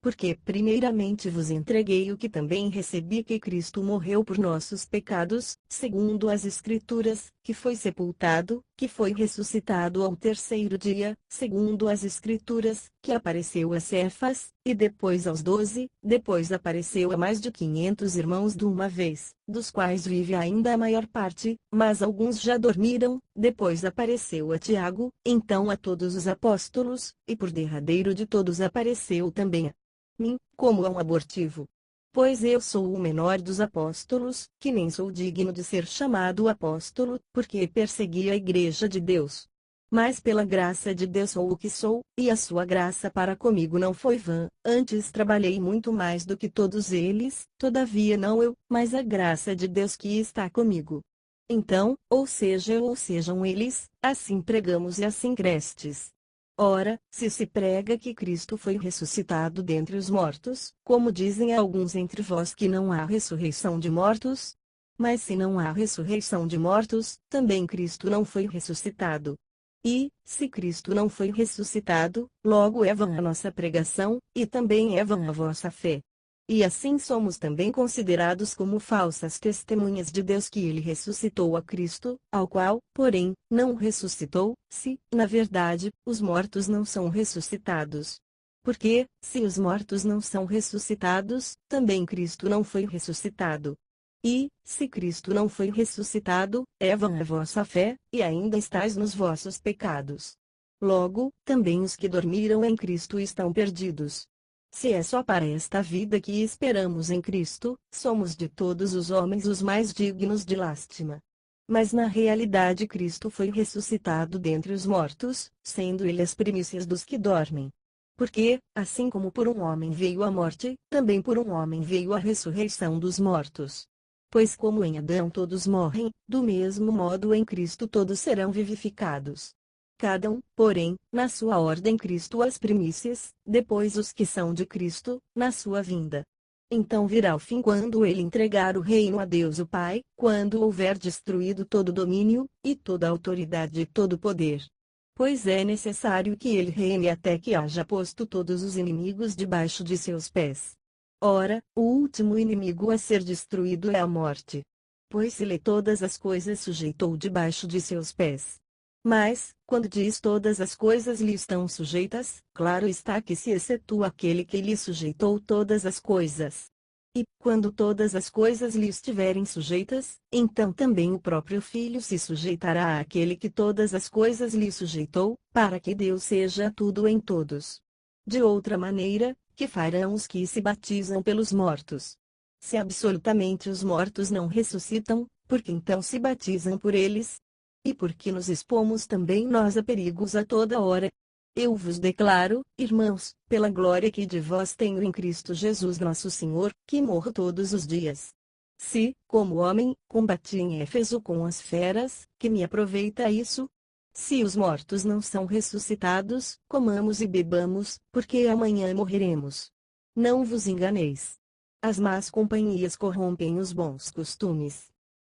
Porque primeiramente vos entreguei o que também recebi, que Cristo morreu por nossos pecados, segundo as Escrituras, que foi sepultado, que foi ressuscitado ao terceiro dia, segundo as Escrituras, que apareceu a Cefas, e depois aos 12, depois apareceu a mais de 500 irmãos de uma vez, dos quais vive ainda a maior parte, mas alguns já dormiram, depois apareceu a Tiago, então a todos os apóstolos, e por derradeiro de todos apareceu também a mim, como a um abortivo. Pois eu sou o menor dos apóstolos, que nem sou digno de ser chamado apóstolo, porque persegui a igreja de Deus. Mas pela graça de Deus sou o que sou, e a sua graça para comigo não foi vã, antes trabalhei muito mais do que todos eles, todavia não eu, mas a graça de Deus que está comigo. Então, ou sejam eles, assim pregamos e assim crestes. Ora, se prega que Cristo foi ressuscitado dentre os mortos, como dizem alguns entre vós que não há ressurreição de mortos? Mas se não há ressurreição de mortos, também Cristo não foi ressuscitado. E, se Cristo não foi ressuscitado, logo é vã a nossa pregação, e também é vã a vossa fé. E assim somos também considerados como falsas testemunhas de Deus que ele ressuscitou a Cristo, ao qual, porém, não ressuscitou, se, na verdade, os mortos não são ressuscitados. Porque, se os mortos não são ressuscitados, também Cristo não foi ressuscitado. E, se Cristo não foi ressuscitado, é vã a vossa fé, e ainda estáis nos vossos pecados. Logo, também os que dormiram em Cristo estão perdidos. Se é só para esta vida que esperamos em Cristo, somos de todos os homens os mais dignos de lástima. Mas na realidade Cristo foi ressuscitado dentre os mortos, sendo ele as primícias dos que dormem. Porque, assim como por um homem veio a morte, também por um homem veio a ressurreição dos mortos. Pois como em Adão todos morrem, do mesmo modo em Cristo todos serão vivificados. Cada um, porém, na sua ordem: Cristo as primícias, depois os que são de Cristo, na sua vinda. Então virá o fim, quando ele entregar o reino a Deus o Pai, quando houver destruído todo domínio, e toda autoridade e todo poder. Pois é necessário que ele reine até que haja posto todos os inimigos debaixo de seus pés. Ora, o último inimigo a ser destruído é a morte. Pois se lhe todas as coisas sujeitou debaixo de seus pés. Mas, quando diz todas as coisas lhe estão sujeitas, claro está que se excetua aquele que lhe sujeitou todas as coisas. E, quando todas as coisas lhe estiverem sujeitas, então também o próprio Filho se sujeitará àquele que todas as coisas lhe sujeitou, para que Deus seja tudo em todos. De outra maneira, que farão os que se batizam pelos mortos? Se absolutamente os mortos não ressuscitam, por que então se batizam por eles? E porque nos expomos também nós a perigos a toda hora? Eu vos declaro, irmãos, pela glória que de vós tenho em Cristo Jesus nosso Senhor, que morro todos os dias. Se, como homem, combati em Éfeso com as feras, que me aproveita isso? Se os mortos não são ressuscitados, comamos e bebamos, porque amanhã morreremos. Não vos enganeis. As más companhias corrompem os bons costumes.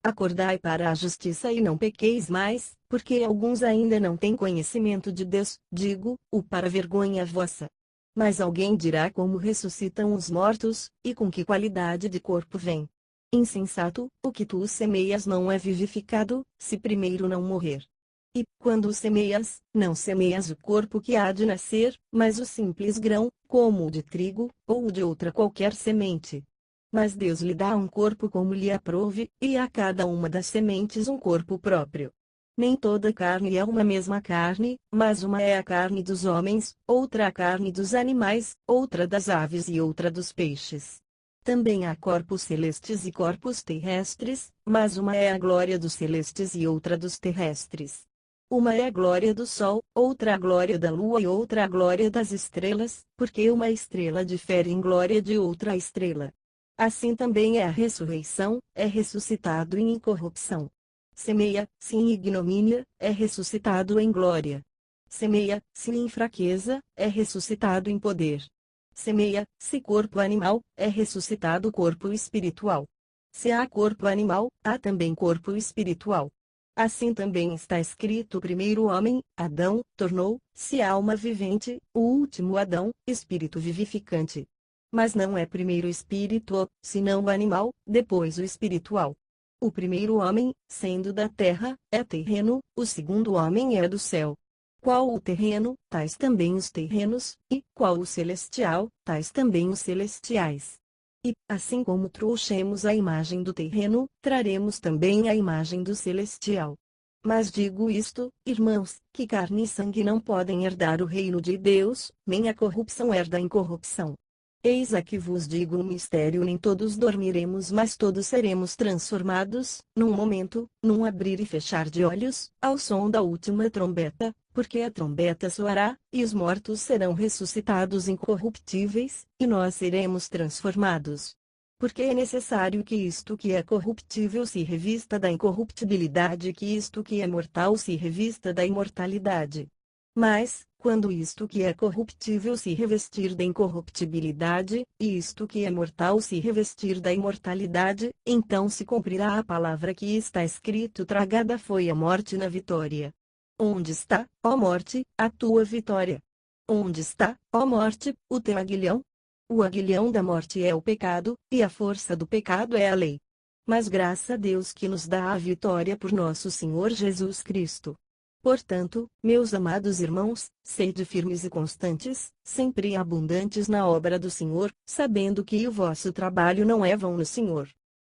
Acordai para a justiça e não pequeis mais, porque alguns ainda não têm conhecimento de Deus, digo-o para vergonha vossa. Mas alguém dirá como ressuscitam os mortos, e com que qualidade de corpo vem. Insensato, o que tu semeias não é vivificado, se primeiro não morrer. E, quando semeias, não semeias o corpo que há de nascer, mas o simples grão, como o de trigo, ou o de outra qualquer semente. Mas Deus lhe dá um corpo como lhe aprouve, e a cada uma das sementes um corpo próprio. Nem toda carne é uma mesma carne, mas uma é a carne dos homens, outra a carne dos animais, outra das aves e outra dos peixes. Também há corpos celestes e corpos terrestres, mas uma é a glória dos celestes e outra dos terrestres. Uma é a glória do sol, outra a glória da lua e outra a glória das estrelas, porque uma estrela difere em glória de outra estrela. Assim também é a ressurreição, é ressuscitado em incorrupção. Semeia-se em ignomínia, é ressuscitado em glória. Semeia-se em fraqueza, é ressuscitado em poder. Semeia-se corpo animal, é ressuscitado corpo espiritual. Se há corpo animal, há também corpo espiritual. Assim também está escrito: o primeiro homem, Adão, tornou-se alma vivente, o último Adão, espírito vivificante. Mas não é primeiro o espírito, senão o animal, depois o espiritual. O primeiro homem, sendo da terra, é terreno, o segundo homem é do céu. Qual o terreno, tais também os terrenos, e qual o celestial, tais também os celestiais. E, assim como trouxemos a imagem do terreno, traremos também a imagem do celestial. Mas digo isto, irmãos, que carne e sangue não podem herdar o reino de Deus, nem a corrupção herda a incorrupção. Eis aqui vos digo um mistério: nem todos dormiremos, mas todos seremos transformados, num momento, num abrir e fechar de olhos, ao som da última trombeta, porque a trombeta soará, e os mortos serão ressuscitados incorruptíveis, e nós seremos transformados. Porque é necessário que isto que é corruptível se revista da incorruptibilidade, e que isto que é mortal se revista da imortalidade. Mas, quando isto que é corruptível se revestir da incorruptibilidade, e isto que é mortal se revestir da imortalidade, então se cumprirá a palavra que está escrito: tragada foi a morte na vitória. Onde está, ó morte, a tua vitória? Onde está, ó morte, o teu aguilhão? O aguilhão da morte é o pecado, e a força do pecado é a lei. Mas graças a Deus que nos dá a vitória por nosso Senhor Jesus Cristo. Portanto, meus amados irmãos, sede firmes e constantes, sempre abundantes na obra do Senhor, sabendo que o vosso trabalho não é vão no Senhor.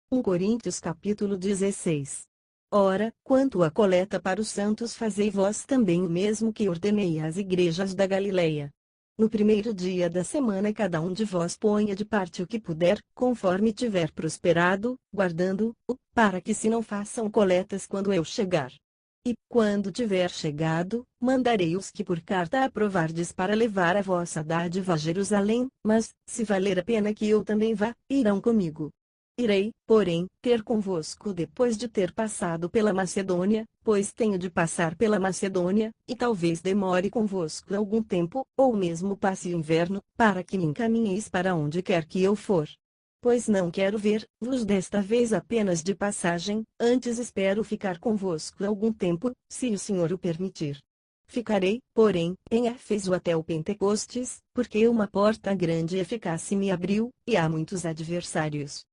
1 Coríntios capítulo 16. Ora, quanto à coleta para os santos, fazei vós também o mesmo que ordenei às igrejas da Galileia. No primeiro dia da semana cada um de vós ponha de parte o que puder, conforme tiver prosperado, guardando-o, para que se não façam coletas quando eu chegar. E, quando tiver chegado, mandarei os que por carta aprovardes para levar a vossa dádiva a Jerusalém, mas, se valer a pena que eu também vá, irão comigo. Irei, porém, ter convosco depois de ter passado pela Macedônia, pois tenho de passar pela Macedônia, e talvez demore convosco algum tempo, ou mesmo passe o inverno, para que me encaminheis para onde quer que eu for. Pois não quero ver-vos desta vez apenas de passagem, antes espero ficar convosco algum tempo, se o Senhor o permitir. Ficarei, porém, em Éfeso até o Pentecostes, porque uma porta grande e eficaz se me abriu, e há muitos adversários.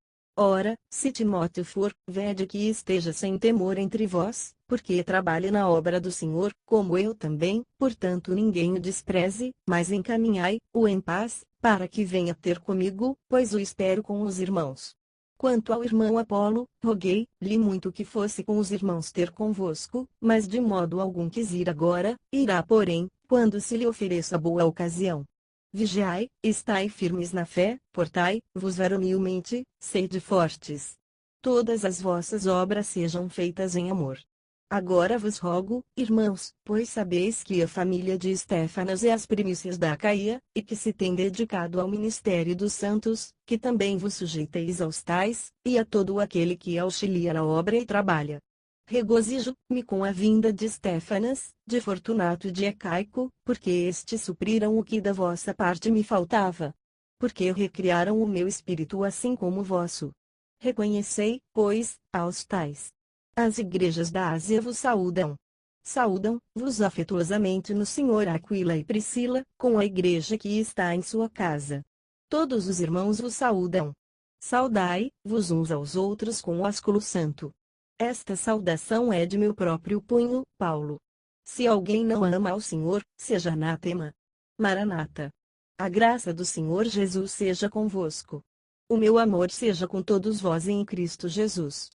Ora, se Timóteo for, vede que esteja sem temor entre vós, porque trabalha na obra do Senhor, como eu também, portanto ninguém o despreze, mas encaminhai-o em paz, para que venha ter comigo, pois o espero com os irmãos. Quanto ao irmão Apolo, roguei-lhe muito que fosse com os irmãos ter convosco, mas de modo algum quis ir agora, irá porém, quando se lhe ofereça boa ocasião. Vigiai, estai firmes na fé, portai-vos varonilmente, sede fortes. Todas as vossas obras sejam feitas em amor. Agora vos rogo, irmãos, pois sabeis que a família de Estéfanas é as primícias da Acaia, e que se tem dedicado ao ministério dos santos, que também vos sujeiteis aos tais, e a todo aquele que auxilia na obra e trabalha. Regozijo-me com a vinda de Estéfanas, de Fortunato e de Acaico, porque estes supriram o que da vossa parte me faltava. Porque recriaram o meu espírito assim como o vosso. Reconhecei, pois, aos tais. As igrejas da Ásia vos saúdam. Saúdam-vos afetuosamente no Senhor Aquila e Priscila, com a igreja que está em sua casa. Todos os irmãos vos saúdam. Saudai-vos uns aos outros com o ósculo santo. Esta saudação é de meu próprio punho, Paulo. Se alguém não ama ao Senhor, seja anátema. Maranata. A graça do Senhor Jesus seja convosco. O meu amor seja com todos vós em Cristo Jesus.